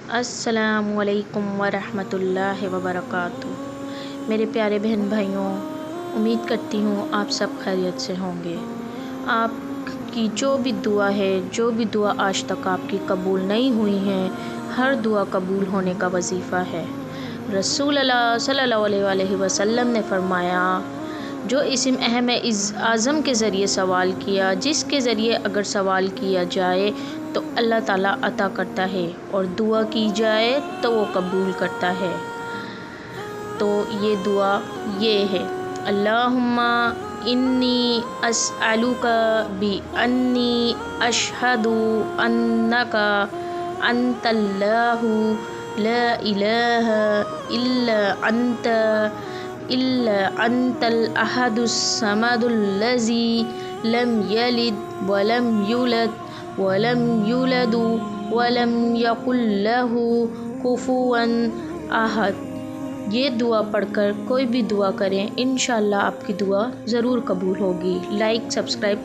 السلام علیکم ورحمۃ اللہ وبرکاتہ۔ میرے پیارے بہن بھائیوں، امید کرتی ہوں آپ سب خیریت سے ہوں گے۔ آپ کی جو بھی دعا ہے، جو بھی دعا آج تک آپ کی قبول نہیں ہوئی ہے، ہر دعا قبول ہونے کا وظیفہ ہے۔ رسول اللہ صلی اللہ علیہ وآلہ وسلم نے فرمایا، جو اسم اہم اعظم کے ذریعے سوال کیا، جس کے ذریعے اگر سوال کیا جائے تو اللہ تعالیٰ عطا کرتا ہے، اور دعا کی جائے تو وہ قبول کرتا ہے۔ تو یہ دعا یہ ہے: اللہم انی اسألک بانی اشہد انک انت اللہ لا الہ الا انت الاحد الصمد الذی لم یلد ولم یولد ولم یکن لہ کفوا احد۔ یہ دعا پڑھ کر کوئی بھی دعا کریں، انشاءاللہ آپ کی دعا ضرور قبول ہوگی۔ Like, subscribe